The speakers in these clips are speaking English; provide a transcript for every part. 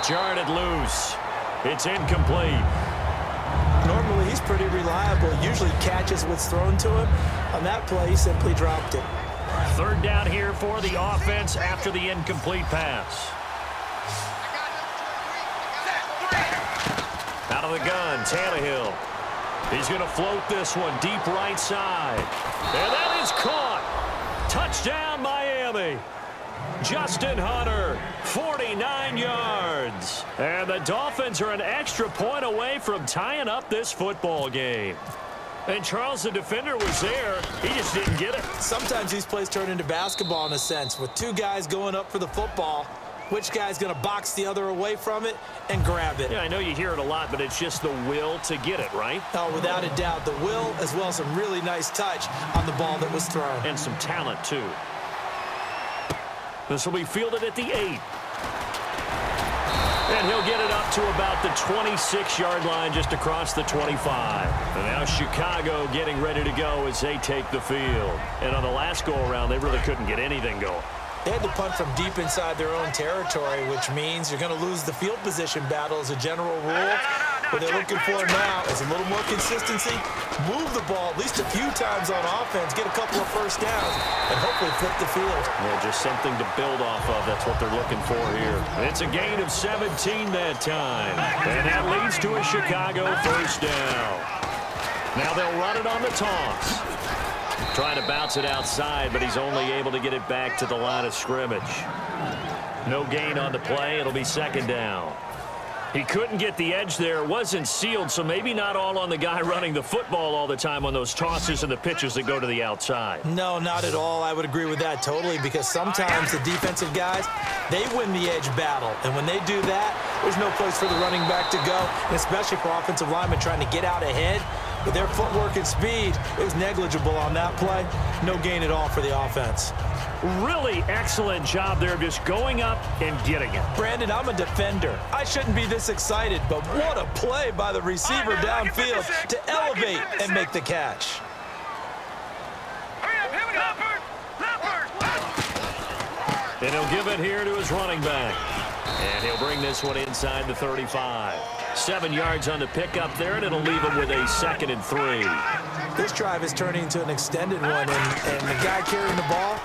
Jarred it loose. It's incomplete. Normally, he's pretty reliable. Usually catches what's thrown to him. On that play, he simply dropped it. Third down here for the offense after the incomplete pass. Out of the gun, Tannehill. He's going to float this one deep right side. And that is caught. Touchdown, Miami. Justin Hunter, 49 yards. And the Dolphins are an extra point away from tying up this football game. And Charles, the defender, was there. He just didn't get it. Sometimes these plays turn into basketball in a sense, with two guys going up for the football. Which guy's going to box the other away from it and grab it? Yeah, I know you hear it a lot, but it's just the will to get it, right? Oh, without a doubt. The will, as well as some really nice touch on the ball that was thrown. And some talent, too. This will be fielded at the 8. And he'll get it up to about the 26-yard line, just across the 25. And now Chicago getting ready to go as they take the field. And on the last go-around, they really couldn't get anything going. They had to punt from deep inside their own territory, which means you're going to lose the field position battle as a general rule. What they're looking for now is a little more consistency, move the ball at least a few times on offense, get a couple of first downs, and hopefully flip the field. Yeah, just something to build off of. That's what they're looking for here. It's a gain of 17 that time. And that leads to a Chicago first down. Now they'll run it on the toss. Trying to bounce it outside, but he's only able to get it back to the line of scrimmage. No gain on the play. It'll be second down. He couldn't get the edge there. It wasn't sealed, so maybe not all on the guy running the football all the time on those tosses and the pitches that go to the outside. No, not at all. I would agree with that totally, because sometimes the defensive guys, they win the edge battle. And when they do that, there's no place for the running back to go, and especially for offensive linemen trying to get out ahead. With their footwork and speed, it was negligible on that play. No gain at all for the offense. Really excellent job there, just going up and getting it. Brandon, I'm a defender. I shouldn't be this excited, but what a play by the receiver downfield to elevate and make the catch. And he'll give it here to his running back. And he'll bring this one inside the 35. 7 yards on the pickup there, and it'll leave him with a 2nd and 3. This drive is turning into an extended one, and the guy carrying the ball,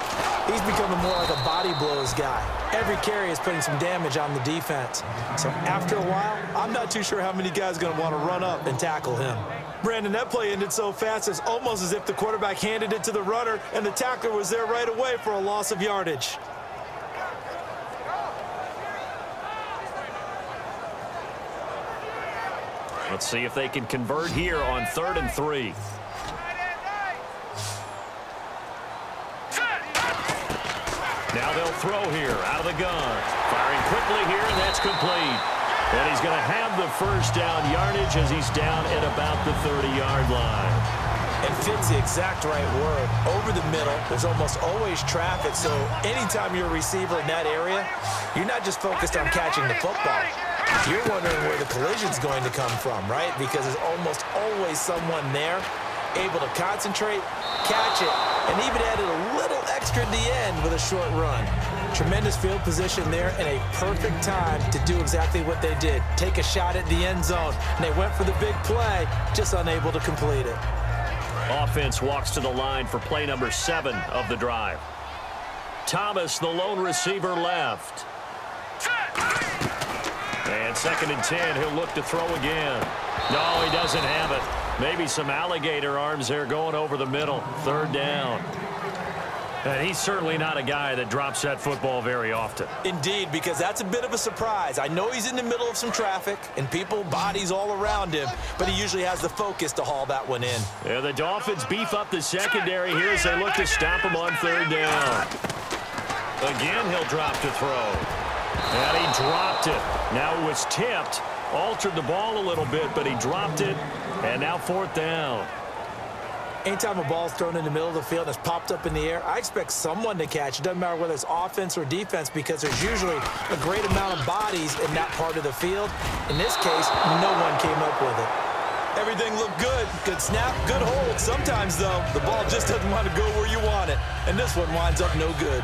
he's becoming more like a body blows guy. Every carry is putting some damage on the defense. So after a while, I'm not too sure how many guys are going to want to run up and tackle him. Brandon, that play ended so fast, it's almost as if the quarterback handed it to the runner, and the tackler was there right away for a loss of yardage. Let's see if they can convert here on 3rd and 3. Now they'll throw here out of the gun. Firing quickly here, and that's complete. And he's going to have the first down yardage as he's down at about the 30-yard line. And fits the exact right word. Over the middle, there's almost always traffic, so anytime you're a receiver in that area, you're not just focused on catching the football. You're wondering where the collision's going to come from, right? Because there's almost always someone there able to concentrate, catch it, and even added a little extra at the end with a short run. Tremendous field position there and a perfect time to do exactly what they did. Take a shot at the end zone. And they went for the big play, just unable to complete it. Offense walks to the line for play number 7 of the drive. Thomas, the lone receiver, left. And 2nd and 10, he'll look to throw again. No, he doesn't have it. Maybe some alligator arms there going over the middle. 3rd down. And he's certainly not a guy that drops that football very often. Indeed, because that's a bit of a surprise. I know he's in the middle of some traffic and people, bodies all around him, but he usually has the focus to haul that one in. Yeah, the Dolphins beef up the secondary here as they look to stop him on 3rd down. Again, he'll drop to throw. And he dropped it. Now it was tipped, altered the ball a little bit, but he dropped it, and now 4th down. Anytime a ball's thrown in the middle of the field and it's popped up in the air, I expect someone to catch. It doesn't matter whether it's offense or defense, because there's usually a great amount of bodies in that part of the field. In this case, no one came up with it. Everything looked good. Good snap, good hold. Sometimes, though, the ball just doesn't want to go where you want it. And this one winds up no good.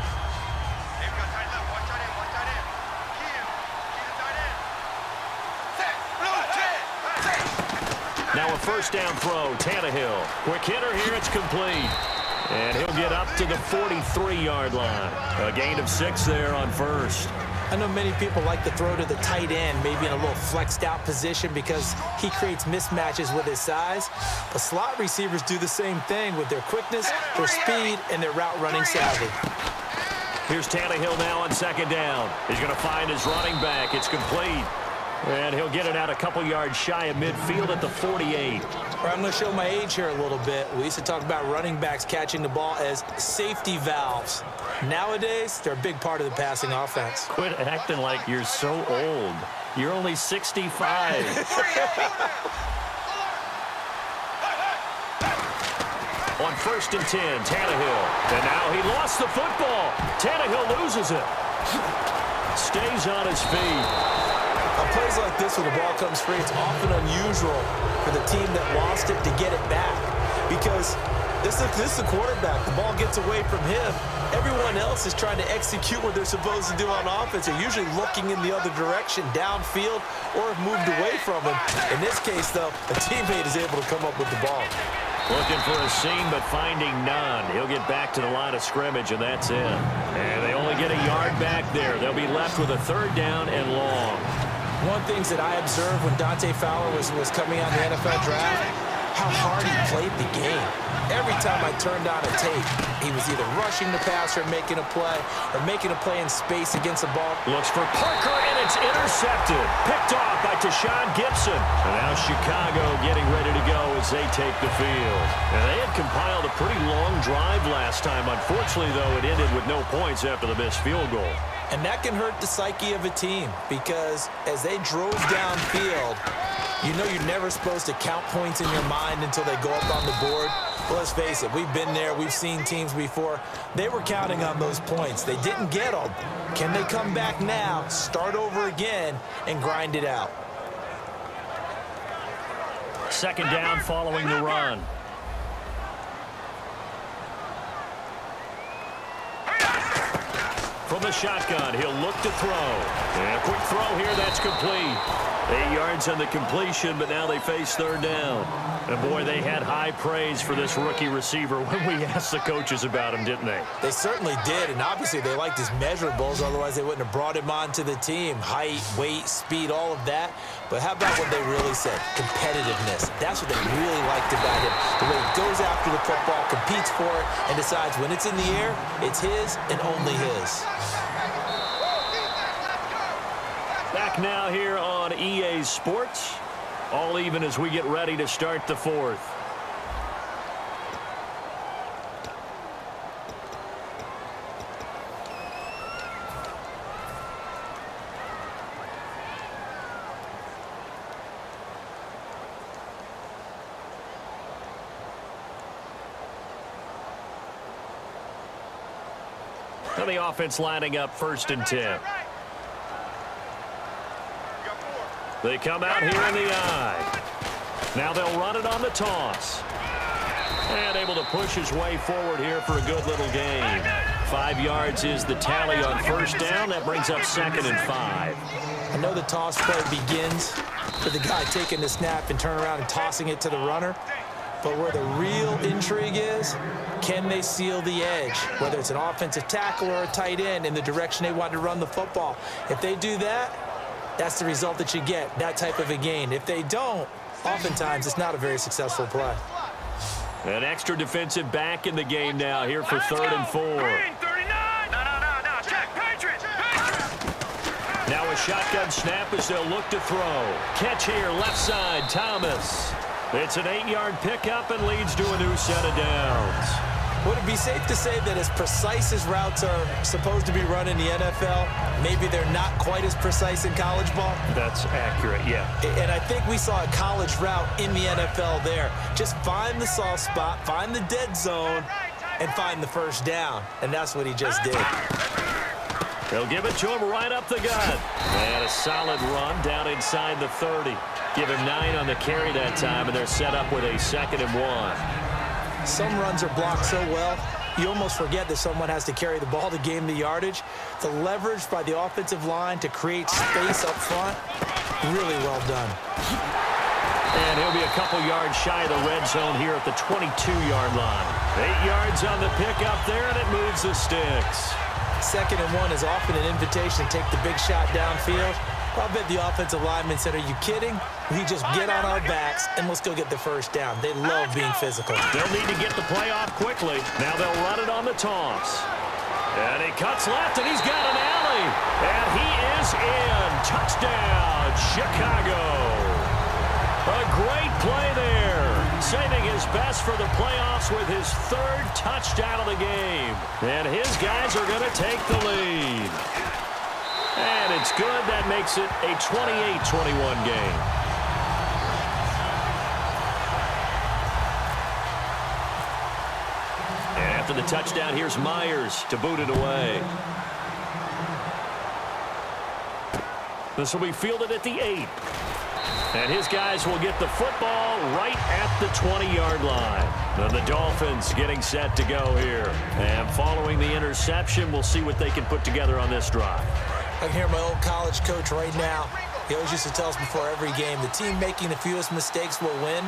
first down throw, Tannehill. Quick hitter here, it's complete. And he'll get up to the 43-yard line. A gain of 6 there on first. I know many people like to throw to the tight end, maybe in a little flexed out position because he creates mismatches with his size. But slot receivers do the same thing with their quickness, their speed, and their route running savvy. Here's Tannehill now on second down. He's going to find his running back. It's complete. And he'll get it out a couple yards shy of midfield at the 48. I'm going to show my age here a little bit. We used to talk about running backs catching the ball as safety valves. Nowadays, they're a big part of the passing offense. Quit acting like you're so old. You're only 65. On first and 10, Tannehill. And now he lost the football. Tannehill loses it. Stays on his feet. On plays like this where the ball comes free, it's often unusual for the team that lost it to get it back. Because this is the quarterback. The ball gets away from him. Everyone else is trying to execute what they're supposed to do on offense. They're usually looking in the other direction, downfield, or have moved away from him. In this case, though, a teammate is able to come up with the ball. Looking for a seam, but finding none. He'll get back to the line of scrimmage, and that's it. And they only get a yard back there. They'll be left with a third down and long. One of the things that I observed when Dante Fowler was coming on the NFL draft, how hard he played the game. Every time I turned on a tape, he was either rushing the passer, making a play, or making a play in space against the ball. Looks for Parker, and it's intercepted. Picked off by Tashawn Gibson. And now Chicago getting ready to go as they take the field. And they had compiled a pretty long drive last time. Unfortunately, though, it ended with no points after the missed field goal. And that can hurt the psyche of a team because as they drove downfield, you know you're never supposed to count points in your mind until they go up on the board. Well, let's face it, we've been there. We've seen teams before. They were counting on those points. They didn't get them. Can they come back now, start over again, and grind it out? Second down following the run. From the shotgun, he'll look to throw. And a quick throw here, that's complete. 8 yards on the completion, but now they face third down. And boy, they had high praise for this rookie receiver when we asked the coaches about him, didn't they? They certainly did, and obviously they liked his measurables, otherwise they wouldn't have brought him onto the team. Height, weight, speed, all of that. But how about what they really said? Competitiveness. That's what they really liked about him. The way he goes after the football, competes for it, and decides when it's in the air, it's his and only his. Back now here on EA Sports. All even as we get ready to start the fourth. Now the offense lining up first and 10. They come out here in the eye. Now they'll run it on the toss. And able to push his way forward here for a good little gain. 5 yards is the tally on first down. That brings up second and 5. I know the toss play begins with the guy taking the snap and turn around and tossing it to the runner. But where the real intrigue is, can they seal the edge? Whether it's an offensive tackle or a tight end in the direction they want to run the football. If they do that, that's the result that you get, that type of a gain. If they don't, oftentimes it's not a very successful play. An extra defensive back in the game now here for third and 4. Now a shotgun snap as they'll look to throw. Catch here, left side, Thomas. It's an 8-yard pickup and leads to a new set of downs. Would it be safe to say that as precise as routes are supposed to be run in the NFL, maybe they're not quite as precise in college ball? That's accurate, yeah. And I think we saw a college route in the NFL there. Just find the soft spot, find the dead zone, and find the first down. And that's what he just did. They'll give it to him right up the gut. And a solid run down inside the 30. Give him 9 on the carry that time, and they're set up with a 2nd and 1. Some runs are blocked so well, you almost forget that someone has to carry the ball to gain the yardage. The leverage by the offensive line to create space up front, really well done. And he'll be a couple yards shy of the red zone here at the 22-yard line. 8 yards on the pickup there, and it moves the sticks. 2nd and 1 is often an invitation to take the big shot downfield. I'll bet the offensive lineman said, are you kidding? We just get on our backs, and let's go get the first down. They love being physical. They'll need to get the play off quickly. Now they'll run it on the toss. And he cuts left, and he's got an alley. And he is in. Touchdown, Chicago. A great play there. Saving his best for the playoffs with his 3rd touchdown of the game. And his guys are going to take the lead. And it's good. That makes it a 28-21 game. And after the touchdown, here's Myers to boot it away. This will be fielded at the 8. And his guys will get the football right at the 20-yard line. And the Dolphins getting set to go here. And following the interception, we'll see what they can put together on this drive. I can hear my old college coach right now. He always used to tell us before every game, the team making the fewest mistakes will win.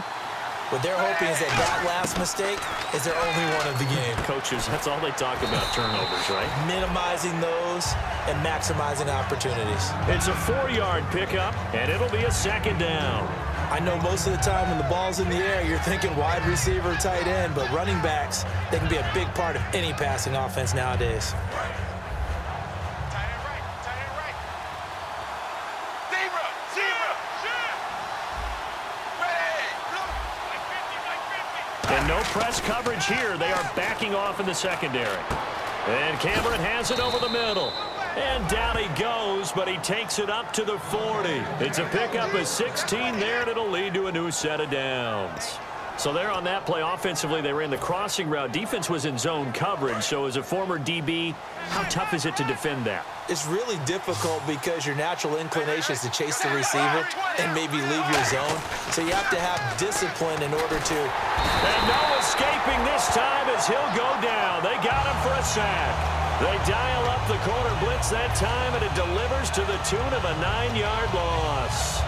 What they're hoping is that last mistake is their only one of the game. Coaches, that's all they talk about, turnovers, right? Minimizing those and maximizing opportunities. It's a 4-yard pickup, and it'll be a 2nd down. I know most of the time when the ball's in the air, you're thinking wide receiver, tight end, but running backs, they can be a big part of any passing offense nowadays. And no press coverage here. They are backing off in the secondary. And Cameron has it over the middle. And down he goes, but he takes it up to the 40. It's a pickup of 16 there, and it'll lead to a new set of downs. So there on that play, offensively, they ran the crossing route. Defense was in zone coverage. So as a former DB, how tough is it to defend that? It's really difficult because your natural inclination is to chase the receiver and maybe leave your zone. So you have to have discipline in order to. And no escaping this time as he'll go down. They got him for a sack. They dial up the corner blitz that time, and it delivers to the tune of a 9-yard loss.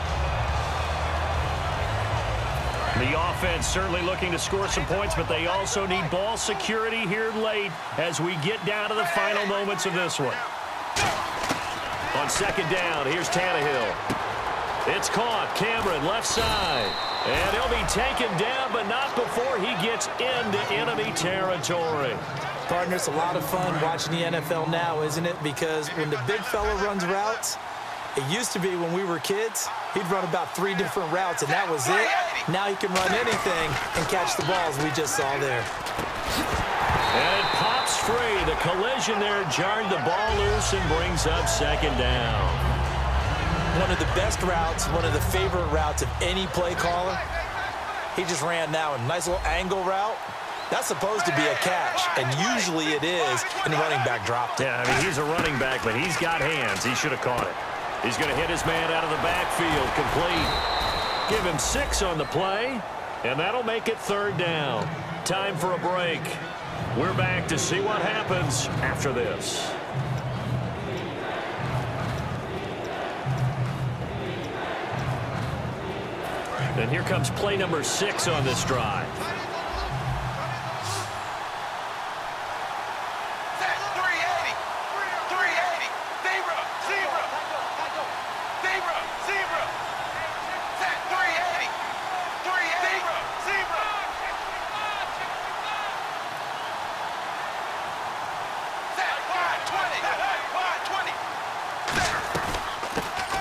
The offense certainly looking to score some points, but they also need ball security here late as we get down to the final moments of this one. On 2nd down, here's Tannehill. It's caught. Cameron, left side. And he'll be taken down, but not before he gets into enemy territory. Partner, it's a lot of fun watching the NFL now, isn't it? Because when the big fella runs routes, it used to be when we were kids, he'd run about 3 different routes, and that was it. Now he can run anything and catch the balls we just saw there. And it pops free. The collision there jarred the ball loose and brings up 2nd down. One of the best routes, one of the favorite routes of any play caller. He just ran that one. Nice little angle route. That's supposed to be a catch, and usually it is, and the running back dropped it. Yeah, I mean, he's a running back, but he's got hands. He should have caught it. He's going to hit his man out of the backfield, complete. Give him 6 on the play, and that'll make it 3rd down. Time for a break. We're back to see what happens after this. And here comes play number 6 on this drive.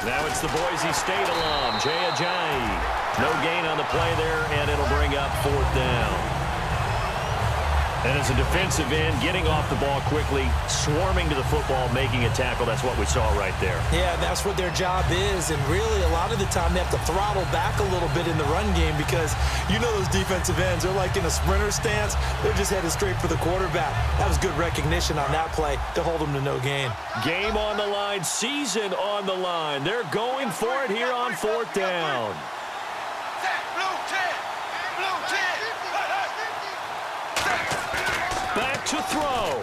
Now it's the Boise State alum, Jay Ajayi. No gain on the play there, and it'll bring up 4th down. And as a defensive end, getting off the ball quickly, swarming to the football, making a tackle, that's what we saw right there. Yeah, that's what their job is, and really a lot of the time they have to throttle back a little bit in the run game because you know those defensive ends, they're like in a sprinter stance. They're just headed straight for the quarterback. That was good recognition on that play to hold them to no gain. Game on the line, season on the line. They're going for it here on 4th down. Back to throw.